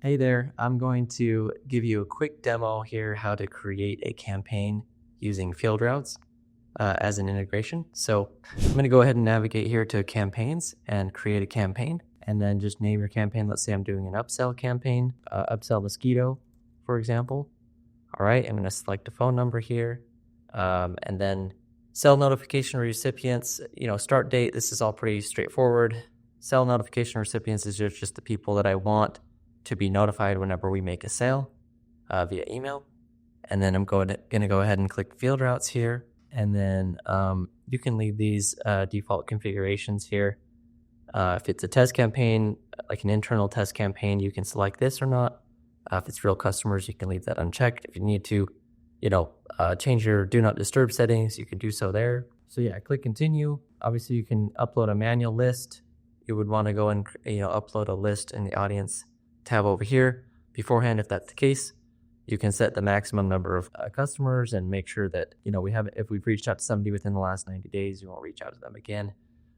Hey there, I'm going to give you a quick demo here how to create a campaign using Fieldroutes as an integration. So I'm going to go ahead and navigate here to campaigns and create a campaign, and then just name your campaign. Let's say I'm doing an upsell campaign, upsell mosquito, for example. All right, I'm going to select a phone number here, and then sell notification recipients, start date. This is all pretty straightforward. Sell notification recipients is just the people that I want to be notified whenever we make a sale via email. And then I'm going to go ahead and click Fieldroutes here. And then you can leave these default configurations here. If it's a test campaign, like an internal test campaign, you can select this or not. If it's real customers, you can leave that unchecked. If you need to, change your do not disturb settings, you can do so there. So yeah, click continue. Obviously you can upload a manual list. You would want to go and upload a list in the audience tab over here beforehand. If that's the case, you can set the maximum number of customers and make sure that if we've reached out to somebody within the last 90 days, you won't reach out to them again.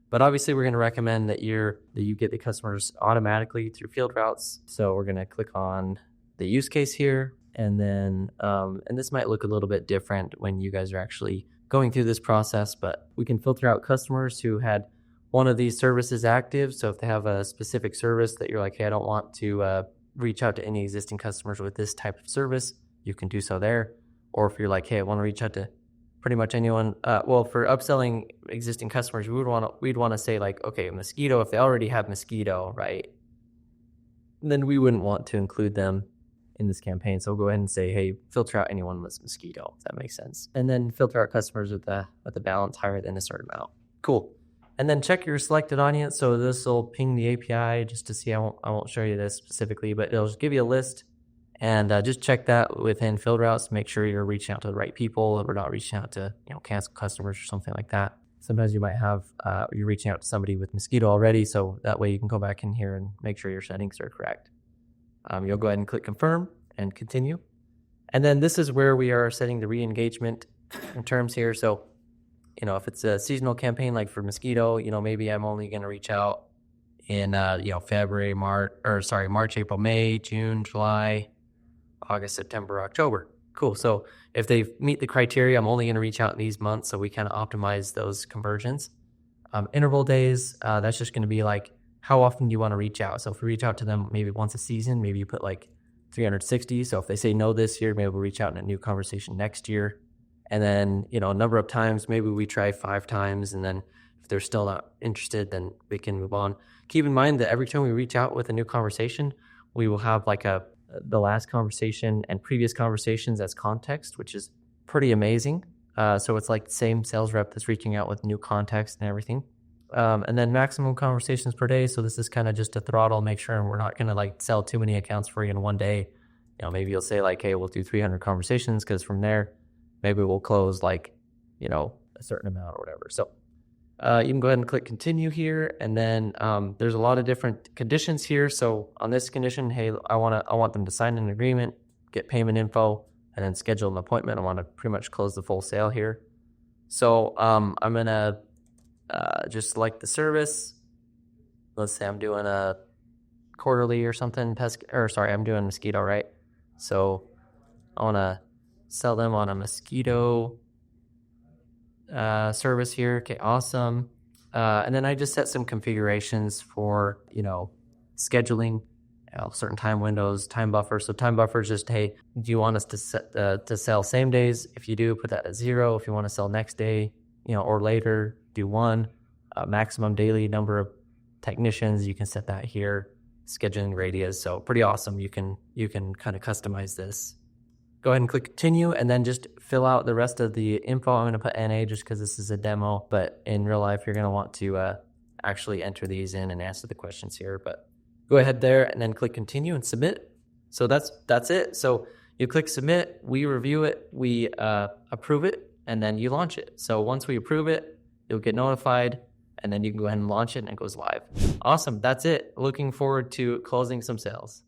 But obviously we're going to recommend that you get the customers automatically through Fieldroutes. So we're going to click on the use case here, and then and this might look a little bit different when you guys are actually going through this process, but we can filter out customers who had one of these services active. So if they have a specific service that you're like, hey, I don't want to reach out to any existing customers with this type of service, you can do so there. Or if you're like, hey, I want to reach out to pretty much anyone. For upselling existing customers, we'd want to say like, okay, mosquito, if they already have mosquito, right, then we wouldn't want to include them in this campaign. So we'll go ahead and say, hey, filter out anyone with mosquito, if that makes sense. And then filter out customers with the balance higher than a certain amount. Cool. And then check your selected audience. So this will ping the API just to see. I won't show you this specifically, but it'll just give you a list, and just check that within Fieldroutes to make sure you're reaching out to the right people. We're not reaching out to cancel customers or something like that. Sometimes you might have you're reaching out to somebody with mosquito already, so that way you can go back in here and make sure your settings are correct. You'll go ahead and click confirm and continue, and then this is where we are setting the re-engagement in terms here. So if it's a seasonal campaign like for mosquito, maybe I'm only going to reach out in February, March, April, May, June, July, August, September, October. Cool. So if they meet the criteria, I'm only going to reach out in these months. So we kind of optimize those conversions. Interval days, that's just going to be like, how often do you want to reach out? So if we reach out to them maybe once a season, maybe you put like 360. So if they say no this year, maybe we'll reach out in a new conversation next year. And then, a number of times, maybe we try 5 times. And then if they're still not interested, then we can move on. Keep in mind that every time we reach out with a new conversation, we will have like the last conversation and previous conversations as context, which is pretty amazing. So it's like the same sales rep that's reaching out with new context and everything. And then maximum conversations per day. So this is kind of just a throttle, make sure we're not going to like sell too many accounts for you in one day. Maybe you'll say like, hey, we'll do 300 conversations, because from there, maybe we'll close like, a certain amount or whatever. So you can go ahead and click continue here. And then there's a lot of different conditions here. So on this condition, hey, I want them to sign an agreement, get payment info, and then schedule an appointment. I want to pretty much close the full sale here. So I'm going to just select the service. Let's say I'm doing a quarterly or something, I'm doing mosquito, right? So I want to sell them on a mosquito service here. Okay, awesome. And then I just set some configurations for, scheduling, certain time windows, time buffer. So time buffer is just, hey, do you want us to sell same days? If you do, put that at 0. If you want to sell next day, or later, do 1. Maximum daily number of technicians, you can set that here. Scheduling radius. So pretty awesome. You can kind of customize this. Go ahead and click continue, and then just fill out the rest of the info. I'm going to put NA just because this is a demo, but in real life, you're going to want to actually enter these in and answer the questions here. But go ahead there and then click continue and submit. So that's it. So you click submit, we review it, we approve it, and then you launch it. So once we approve it, you'll get notified, and then you can go ahead and launch it, and it goes live. Awesome. That's it. Looking forward to closing some sales.